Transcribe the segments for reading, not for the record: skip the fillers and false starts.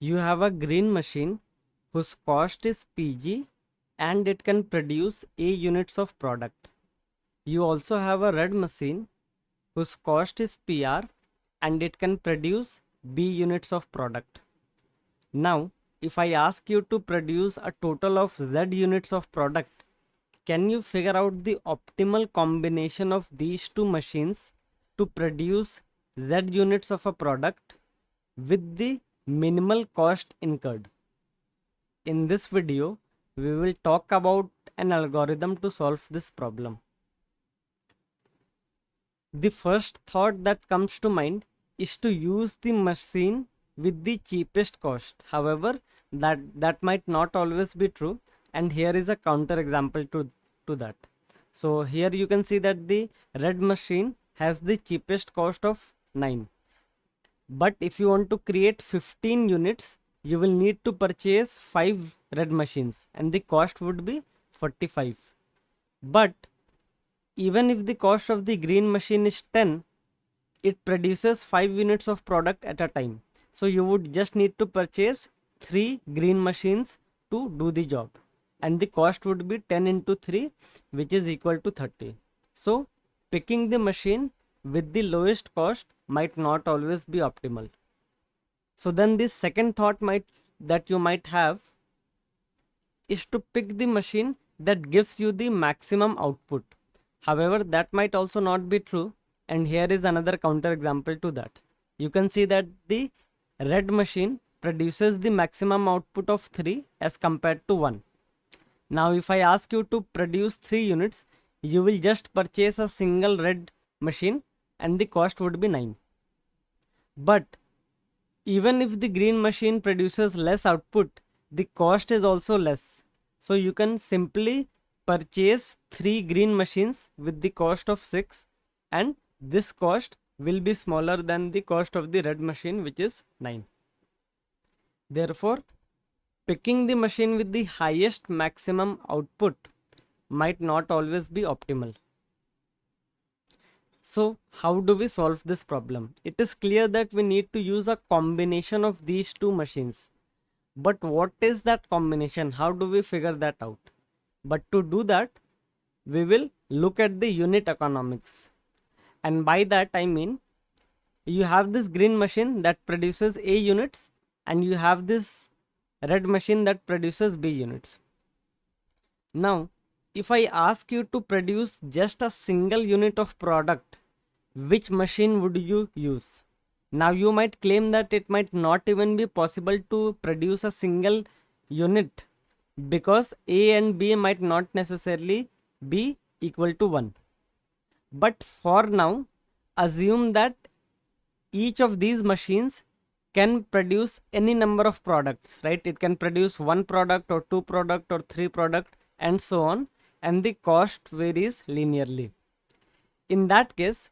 You have a green machine whose cost is PG and it can produce A units of product. You also have a red machine whose cost is PR and it can produce B units of product. Now, if I ask you to produce a total of Z units of product, can you figure out the optimal combination of these two machines to produce Z units of a product with the minimal cost incurred? In this video, we will talk about an algorithm to solve this problem. The first thought that comes to mind is to use the machine with the cheapest cost. However, that might not always be true, and here is a counter example to that. So here you can see that the red machine has the cheapest cost of 9. But if you want to create 15 units, you will need to purchase 5 red machines and the cost would be 45. But even if the cost of the green machine is 10, it produces 5 units of product at a time. So you would just need to purchase 3 green machines to do the job. And the cost would be 10 into 3, which is equal to 30. So picking the machine with the lowest cost might not always be optimal. So then the second thought that you might have is to pick the machine that gives you the maximum output. However, that might also not be true, and here is another counter example to that. You can see that the red machine produces the maximum output of 3 as compared to 1. Now if I ask you to produce 3 units, you will just purchase a single red machine and the cost would be 9. But even if the green machine produces less output, the cost is also less. So you can simply purchase 3 green machines with the cost of 6, and this cost will be smaller than the cost of the red machine, which is 9. Therefore, picking the machine with the highest maximum output might not always be optimal. So how do we solve this problem? It is clear that we need to use a combination of these two machines. But what is that combination? How do we figure that out? But to do that, we will look at the unit economics. And by that I mean, you have this green machine that produces A units and you have this red machine that produces B units. Now, if I ask you to produce just a single unit of product, which machine would you use? Now you might claim that it might not even be possible to produce a single unit because A and B might not necessarily be equal to 1. But for now, assume that each of these machines can produce any number of products, right? It can produce 1 product or 2 product or 3 product and so on, and the cost varies linearly. In that case,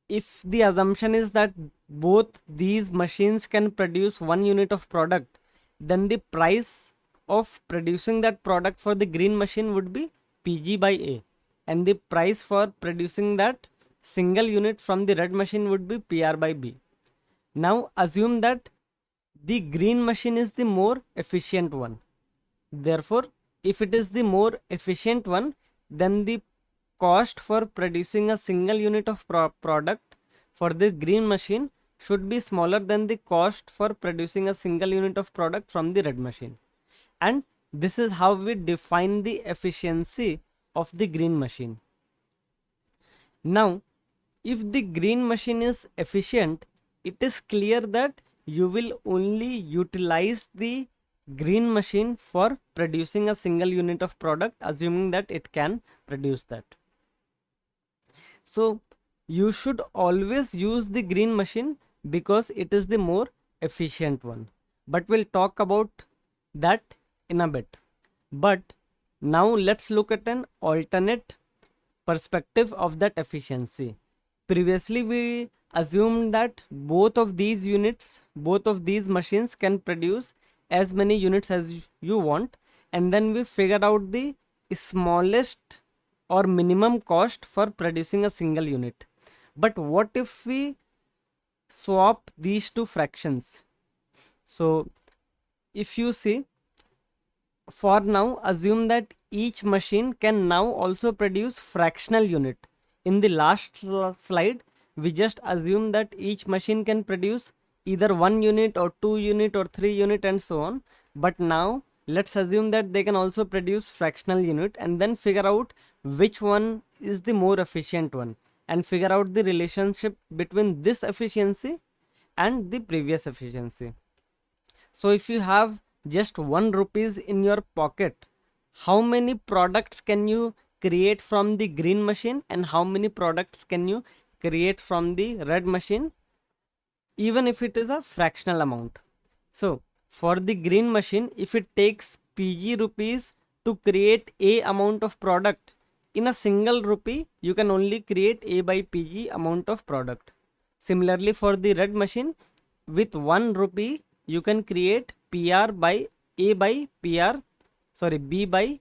if the assumption is that both these machines can produce 1 unit of product, then the price of producing that product for the green machine would be PG by A, and the price for producing that single unit from the red machine would be PR by B. Now assume that the green machine is the more efficient one. Therefore, if it is the more efficient one, then the cost for producing a single unit of product for this green machine should be smaller than the cost for producing a single unit of product from the red machine. And this is how we define the efficiency of the green machine. Now, if the green machine is efficient, it is clear that you will only utilize the green machine for producing a single unit of product, assuming that it can produce that. So you should always use the green machine because it is the more efficient one. But we'll talk about that in a bit. But now let's look at an alternate perspective of that efficiency. Previously we assumed that both of these machines can produce as many units as you want, and then we figured out the smallest or minimum cost for producing a single unit. But what if we swap these two fractions? So if you see, for now assume that each machine can now also produce fractional unit. In the last slide we just assume that each machine can produce either 1 unit or 2 unit or 3 unit and so on, but now let's assume that they can also produce fractional unit, and then figure out which one is the more efficient one, and figure out the relationship between this efficiency and the previous efficiency. So if you have just 1 rupees in your pocket, how many products can you create from the green machine, and how many products can you create from the red machine, even if it is a fractional amount? So for the green machine, if it takes PG rupees to create A amount of product, in a single rupee you can only create A by PG amount of product. Similarly for the red machine, with 1 rupee you can create PR by A by PR, sorry, B by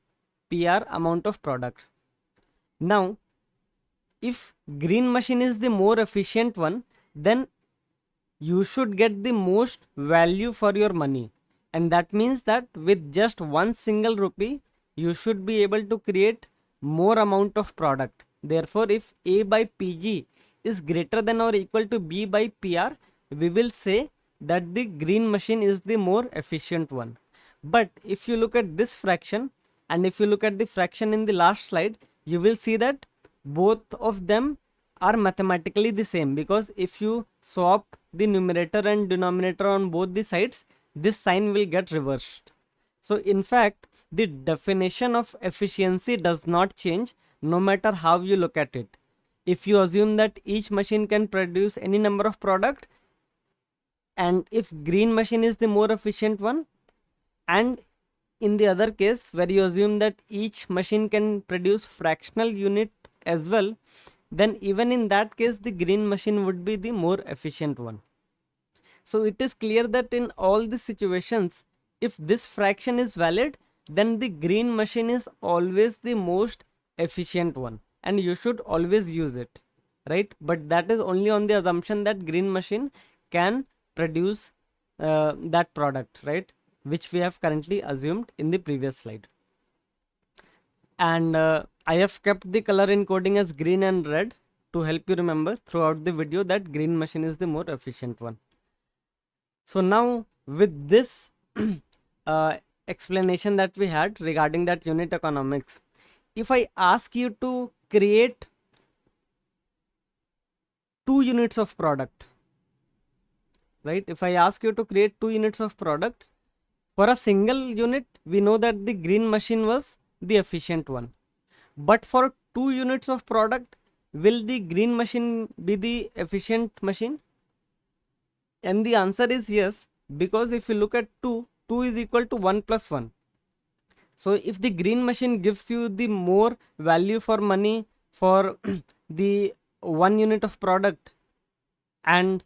PR amount of product. Now if green machine is the more efficient one, then you should get the most value for your money, and that means that with just 1 single rupee you should be able to create more amount of product. Therefore if A by PG is greater than or equal to B by PR, we will say that the green machine is the more efficient one. But if you look at this fraction, and if you look at the fraction in the last slide, you will see that both of them are mathematically the same, because if you swap the numerator and denominator on both the sides, this sign will get reversed. So in fact the definition of efficiency does not change no matter how you look at it. If you assume that each machine can produce any number of product, and if green machine is the more efficient one, and in the other case where you assume that each machine can produce fractional unit as well, then even in that case the green machine would be the more efficient one. So it is clear that in all the situations, if this fraction is valid, then the green machine is always the most efficient one, and you should always use it, right? But that is only on the assumption that green machine can produce that product, right, which we have currently assumed in the previous slide. And I have kept the color encoding as green and red to help you remember throughout the video that green machine is the more efficient one. So now with this explanation that we had regarding that unit economics, if I ask you to create 2 units of product, right? If I ask you to create 2 units of product, for a single unit we know that the green machine was the efficient one. But for 2 units of product, will the green machine be the efficient machine? And the answer is yes, because if you look at 2, 2 is equal to 1 plus 1. So if the green machine gives you the more value for money for the 1 unit of product, and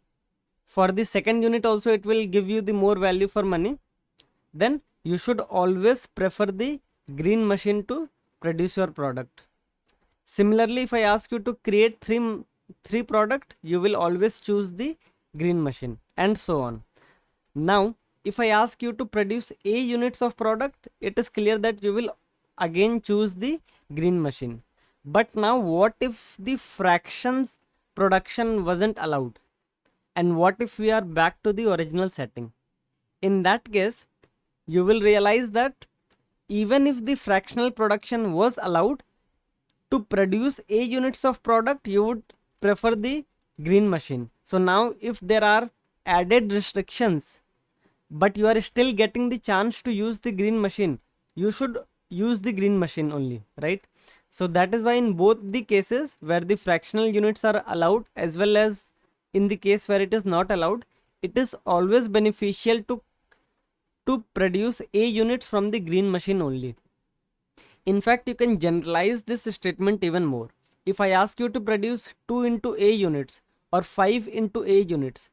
for the second unit also it will give you the more value for money, then you should always prefer the green machine to produce your product. Similarly, if I ask you to create three product, you will always choose the green machine, and so on. Now if I ask you to produce A units of product, it is clear that you will again choose the green machine. But now what if the fractions production wasn't allowed, and what if we are back to the original setting? In that case you will realize that even if the fractional production was allowed, to produce A units of product you would prefer the green machine. So now if there are added restrictions but you are still getting the chance to use the green machine, you should use the green machine only, right? So that is why in both the cases where the fractional units are allowed as well as in the case where it is not allowed, it is always beneficial to produce A units from the green machine only. In fact, you can generalize this statement even more. If I ask you to produce 2 into A units or 5 into A units,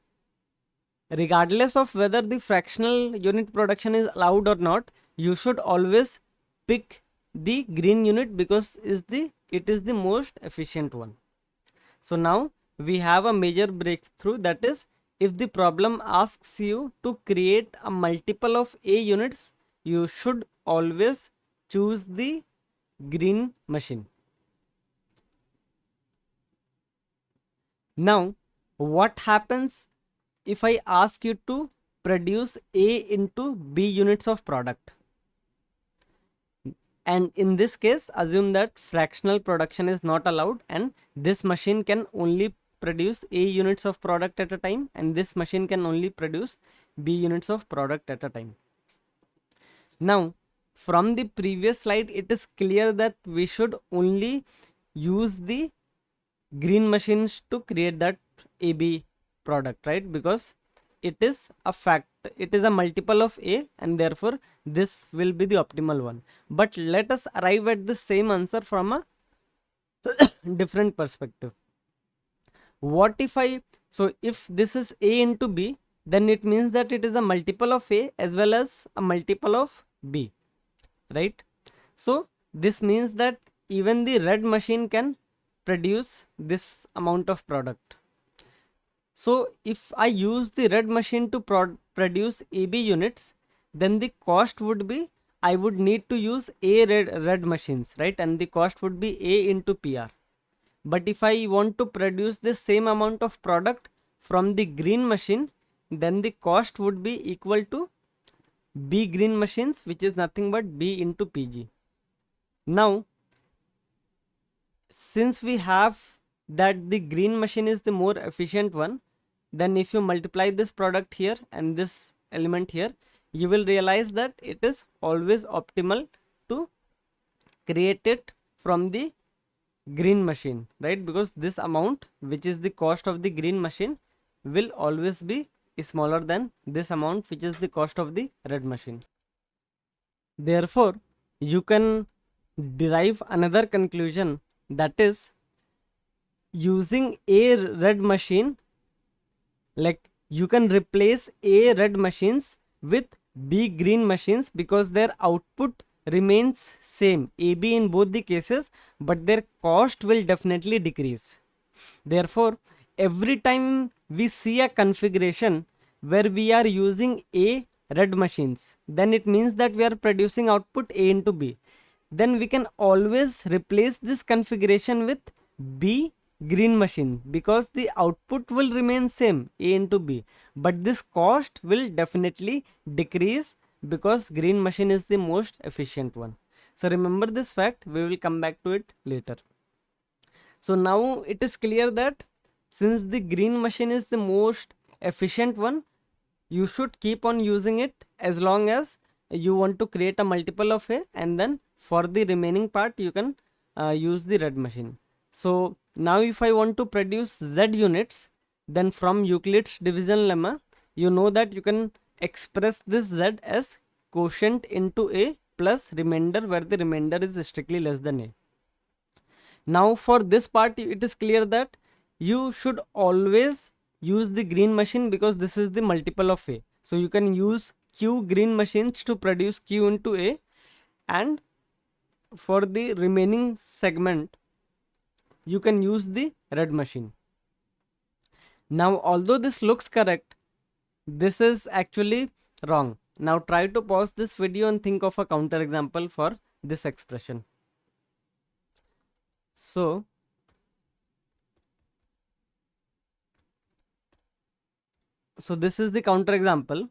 regardless of whether the fractional unit production is allowed or not, you should always pick the green unit because it is the most efficient one. So now we have a major breakthrough, that is, if the problem asks you to create a multiple of A units, you should always choose the green machine. Now, what happens if I ask you to produce A into B units of product? And in this case, assume that fractional production is not allowed and this machine can only produce A units of product at a time, and this machine can only produce B units of product at a time. Now, from the previous slide, it is clear that we should only use the green machines to create that AB product, right? Because it is a multiple of A, and therefore this will be the optimal one. But let us arrive at the same answer from a different perspective. What if if this is A into B, then it means that it is a multiple of A as well as a multiple of B, right? So this means that even the red machine can produce this amount of product. So if I use the red machine to produce AB units, then the cost would be, I would need to use A red machines, right? And the cost would be A into PR. But if I want to produce the same amount of product from the green machine, then the cost would be equal to B green machines, which is nothing but B into PG. Now, since we have that the green machine is the more efficient one, then if you multiply this product here and this element here, you will realize that it is always optimal to create it from the green machine, right? Because this amount, which is the cost of the green machine, will always be smaller than this amount, which is the cost of the red machine. Therefore, you can derive another conclusion, that is, using a red machine, like you can replace A red machines with B green machines because their output remains same, AB in both the cases, but their cost will definitely decrease. Therefore, every time we see a configuration where we are using A red machines, then it means that we are producing output A into B. Then we can always replace this configuration with B green machine because the output will remain same, A into B, but this cost will definitely decrease because green machine is the most efficient one. So remember this fact, we will come back to it later. So now it is clear that since the green machine is the most efficient one, you should keep on using it as long as you want to create a multiple of A, and then for the remaining part you can use the red machine. So now if I want to produce Z units, then from Euclid's division lemma, you know that you can express this Z as quotient into A plus remainder, where the remainder is strictly less than A. Now for this part, it is clear that you should always use the green machine because this is the multiple of A. So you can use Q green machines to produce Q into A, and for the remaining segment you can use the red machine. Now although this looks correct, this is actually wrong. Now try to pause this video and think of a counter example for this expression. So this is the counter example.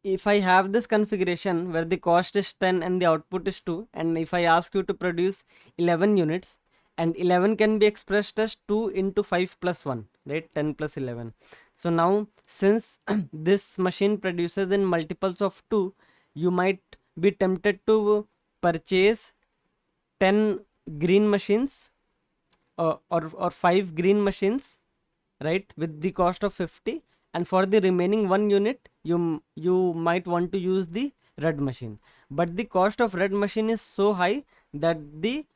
If I have this configuration where the cost is 10 and the output is 2, and if I ask you to produce 11 units, and 11 can be expressed as 2 into 5 plus 1, right? 10 plus 11. So now since this machine produces in multiples of 2, you might be tempted to purchase 10 green machines or 5 green machines, right, with the cost of 50, and for the remaining 1 unit you might want to use the red machine, but the cost of red machine is so high that the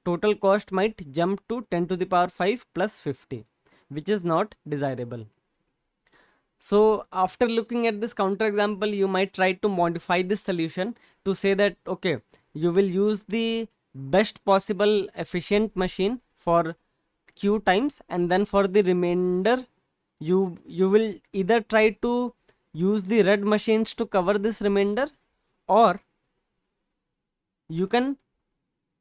total cost might jump to 10 to the power 5 plus 50, which is not desirable. So after looking at this counter example, you might try to modify this solution to say that okay, you will use the best possible efficient machine for q times, and then for the remainder you will either try to use the red machines to cover this remainder, or you can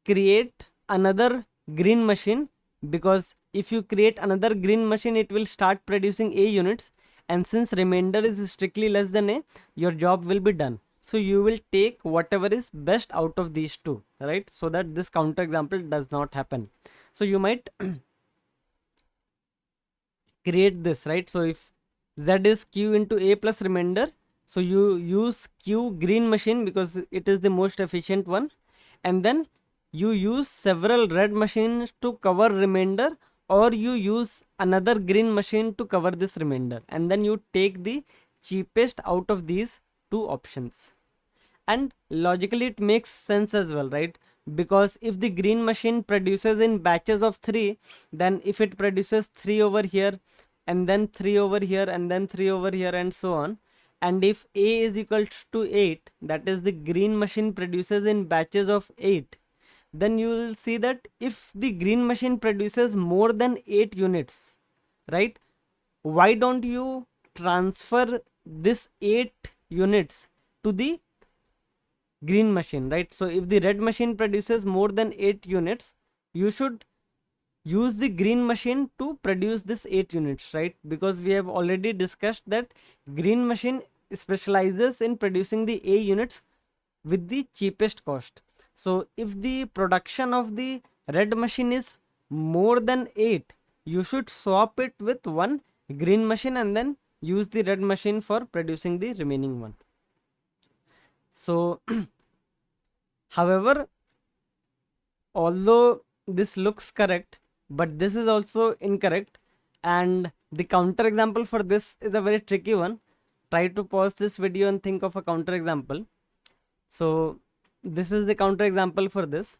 create another green machine, because if you create another green machine it will start producing a units, and since remainder is strictly less than a, your job will be done. So you will take whatever is best out of these two, right, so that this counter example does not happen. So you might create this, right? So if z is q into a plus remainder, so you use q green machine because it is the most efficient one, and then you use several red machines to cover remainder, or you use another green machine to cover this remainder, and then you take the cheapest out of these two options. And logically it makes sense as well, right? Because if the green machine produces in batches of 3, then if it produces 3 over here, and then 3 over here, and then 3 over here, and so on, and if a is equals to 8, that is the green machine produces in batches of 8, then you will see that if the green machine produces more than 8 units, right, why don't you transfer this 8 units to the green machine, right? So if the red machine produces more than 8 units, you should use the green machine to produce this 8 units, right? Because we have already discussed that green machine specializes in producing the a units with the cheapest cost. So if the production of the red machine is more than 8, you should swap it with one green machine and then use the red machine for producing the remaining one. So however, although this looks correct, but this is also incorrect, and the counter example for this is a very tricky one. Try to pause this video and think of a counter example. So this is the counter example for this.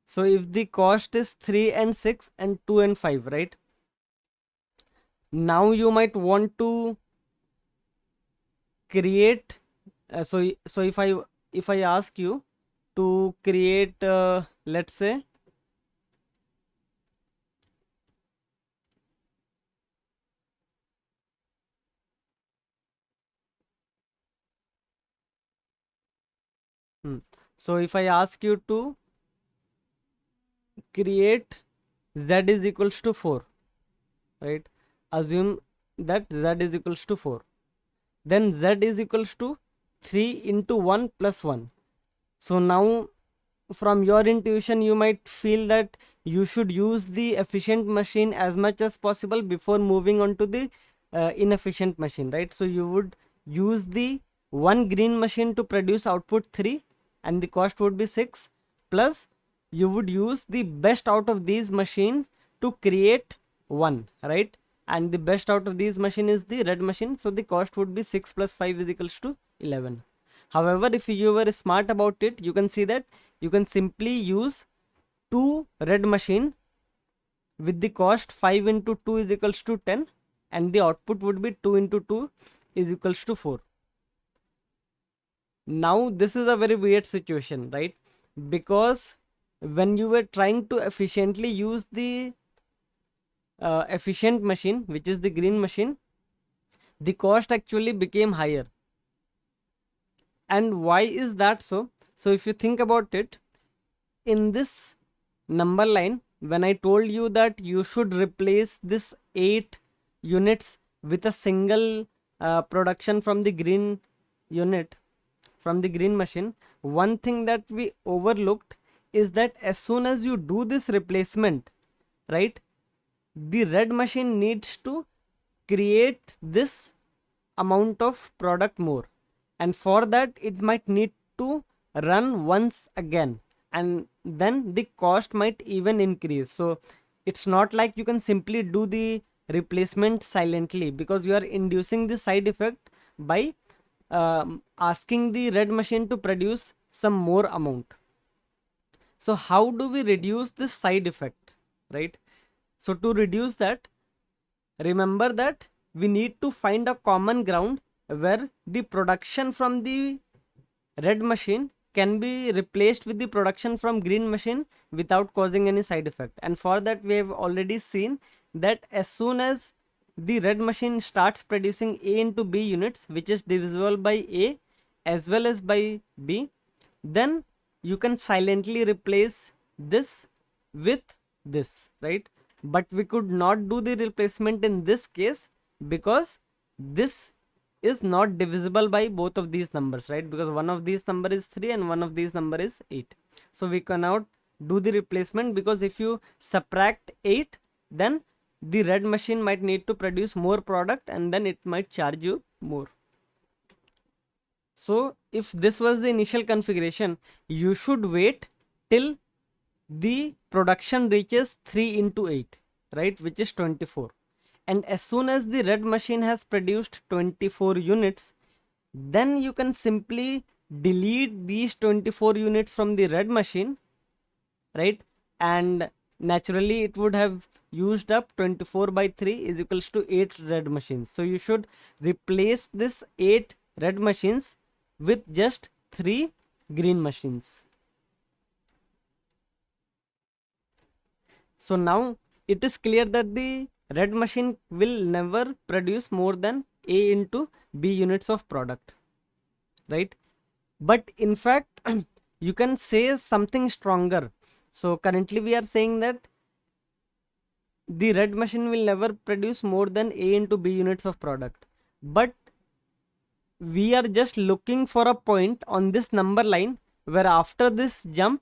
So if the cost is 3 and 6 and 2 and 5, right? Now you might want to create so if I ask you to create let's say so if I ask you to create z is equals to 4, right? Assume that z is equals to 4, then z is equals to 3 into 1 plus 1. So now from your intuition you might feel that you should use the efficient machine as much as possible before moving on to the inefficient machine, right? So you would use the one green machine to produce output 3 and the cost would be 6, plus you would use the best out of these machines to create 1, right? And the best out of these machine is the red machine, so the cost would be 6 plus 5 is equals to 11. However, if you were smart about it, you can see that you can simply use 2 red machine with the cost 5 into 2 is equals to 10, and the output would be 2 into 2 is equals to 4. Now this is a very weird situation, right? Because when you were trying to efficiently use the efficient machine, which is the green machine, the cost actually became higher. And why is that so? So if you think about it, in this number line, when I told you that you should replace this 8 units with a single production from the green unit, from the green machine, one thing that we overlooked is that as soon as you do this replacement, right, the red machine needs to create this amount of product more, and for that it might need to run once again, and then the cost might even increase. So it's not like you can simply do the replacement silently, because you are inducing the side effect by asking the red machine to produce some more amount. So how do we reduce this side effect, right? So to reduce that, remember that we need to find a common ground where the production from the red machine can be replaced with the production from green machine without causing any side effect. And for that we have already seen that as soon as the red machine starts producing A into B units, which is divisible by A as well as by B, then you can silently replace this with this, right? But we could not do the replacement in this case because this is not divisible by both of these numbers, right? Because one of these number is 3 and one of these number is 8. So we cannot do the replacement, because if you subtract 8, then the red machine might need to produce more product and then it might charge you more. So if this was the initial configuration, you should wait till the production reaches 3 into 8, right, which is 24. And as soon as the red machine has produced 24 units, then you can simply delete these 24 units from the red machine, right? And naturally it would have used up 24 by 3 is equals to 8 red machines. So you should replace this 8 red machines with just 3 green machines. So now it is clear that the red machine will never produce more than A into B units of product, right? But in fact you can say something stronger. So currently we are saying that the red machine will never produce more than A into B units of product, but we are just looking for a point on this number line where after this jump,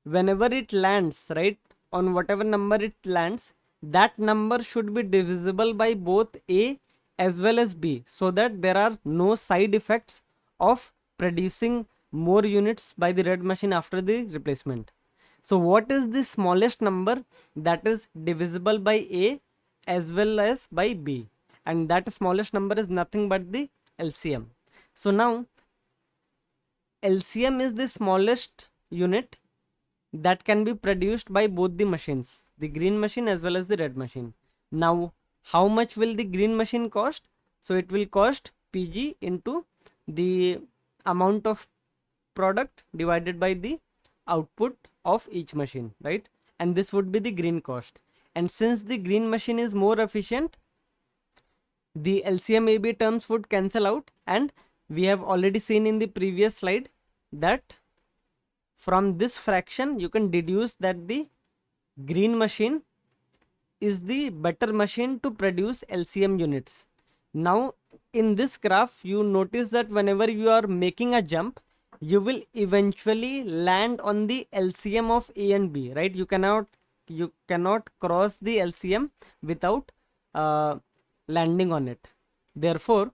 whenever it lands, right, on whatever number it lands, that number should be divisible by both A as well as B, so that there are no side effects of producing more units by the red machine after the replacement. So what is the smallest number that is divisible by A as well as by B? And that smallest number is nothing but the LCM. So now LCM is the smallest unit that can be produced by both the machines, the green machine as well as the red machine. Now how much will the green machine cost? So it will cost PG into the amount of product divided by the output of each machine, right? And this would be the green cost. And since the green machine is more efficient, the LCM AB terms would cancel out, and we have already seen in the previous slide that from this fraction you can deduce that the green machine is the better machine to produce LCM units. Now in this graph you notice that whenever you are making a jump, you will eventually land on the LCM of A and B, right? You cannot cross the LCM without landing on it. Therefore,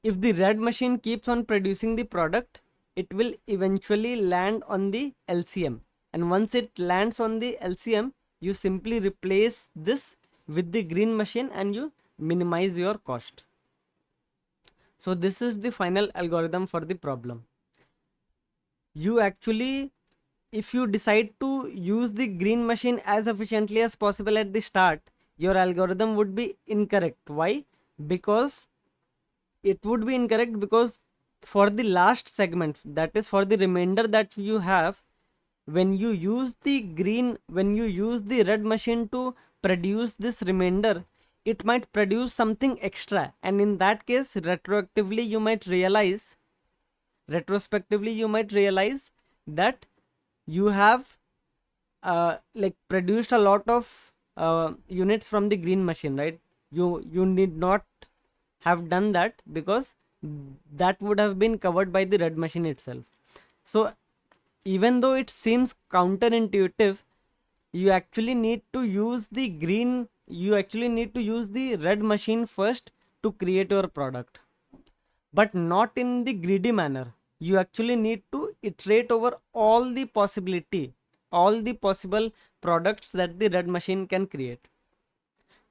if the red machine keeps on producing the product, it will eventually land on the LCM, and once it lands on the LCM, you simply replace this with the green machine and you minimize your cost. So this is the final algorithm for the problem. You actually, if you decide to use the green machine as efficiently as possible at the start, your algorithm would be incorrect. Why? Because it would be incorrect because for the last segment, that is for the remainder that you have, when you use the red machine to produce this remainder, it might produce something extra, and in that case retrospectively you might realize that you have like produced a lot of units from the green machine, right? You need not have done that because that would have been covered by the red machine itself. So even though it seems counterintuitive, you actually need to use the red machine first to create your product, but not in the greedy manner. You actually need to iterate over all the possible products that the red machine can create.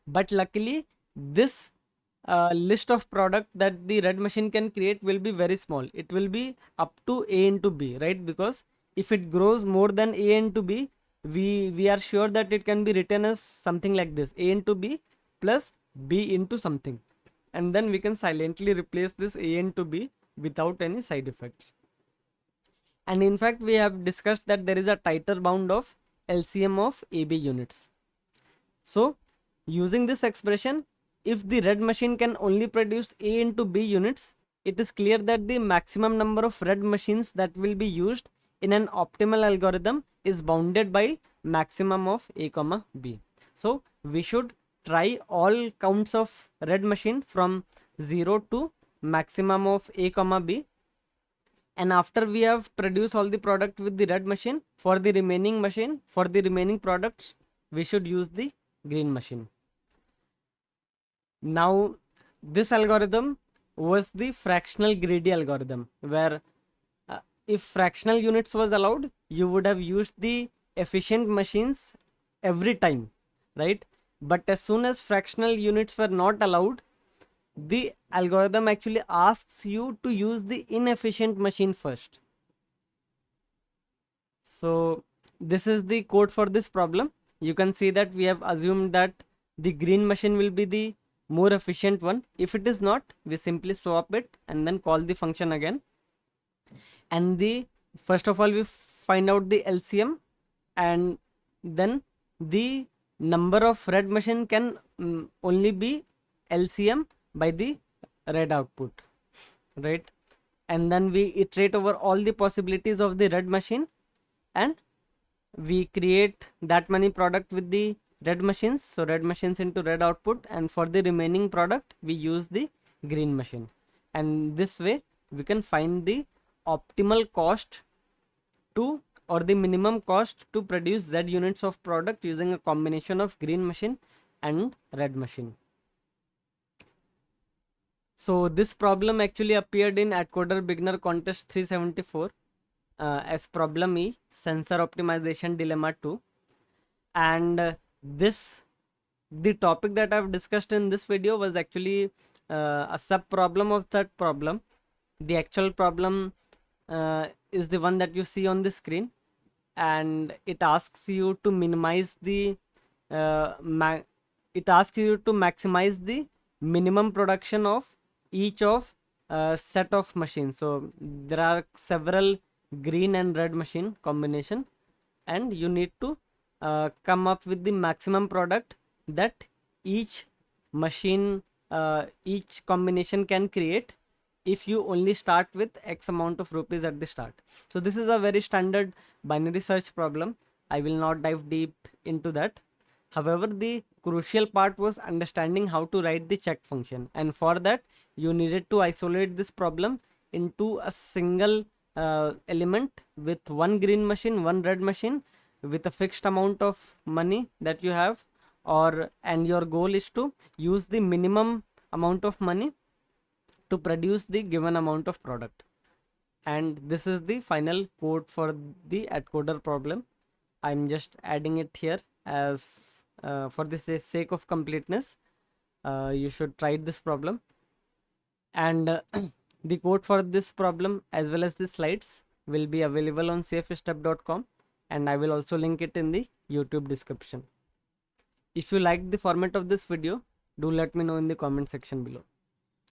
But luckily this list of product that the red machine can create will be very small. It will be up to A into B, right? Because if it grows more than A into B, we are sure that it can be written as something like this: A into B plus B into something, and then we can silently replace this A into B without any side effects. And in fact, we have discussed that there is a tighter bound of LCM of AB units. So using this expression, if the red machine can only produce A into B units, it is clear that the maximum number of red machines that will be used in an optimal algorithm is bounded by maximum of A comma B. So we should try all counts of red machine from 0 to maximum of A comma B, and after we have produced all the product with the red machine, for the remaining products, we should use the green machine. Now this algorithm was the fractional greedy algorithm, where if fractional units was allowed, you would have used the efficient machines every time, right? But as soon as fractional units were not allowed, the algorithm actually asks you to use the inefficient machine first. So this is the code for this problem. You can see that we have assumed that the green machine will be the more efficient one. If it is not, we simply swap it and then call the function again. And the first of all, we find out the LCM, and then the number of red machine can only be LCM by the red output, right? And then we iterate over all the possibilities of the red machine, and we create that many product with the red machines, so red machines into red output, and for the remaining product we use the green machine. And this way we can find the optimal cost to, or the minimum cost to produce Z units of product using a combination of green machine and red machine. So this problem actually appeared in Atcoder Beginner Contest 374 as problem E, sensor optimization dilemma 2. And the topic that I've discussed in this video was actually a sub problem of that problem. The actual problem is the one that you see on the screen, and it asks you to minimize the maximize the minimum production of each of set of machines. So there are several green and red machine combination, and you need to come up with the maximum product that each machine, each combination can create if you only start with X amount of rupees at the start. So this is a very standard binary search problem. I will not dive deep into that. However, the crucial part was understanding how to write the check function, and for that you needed to isolate this problem into a single element with one green machine, one red machine, with a fixed amount of money that you have, and your goal is to use the minimum amount of money to produce the given amount of product. And this is the final code for the Atcoder problem. I'm just adding it here as for the sake of completeness. You should try this problem, and the code for this problem as well as the slides will be available on safestep.com, and I will also link it in the YouTube description. If you like the format of this video, do let me know in the comment section below.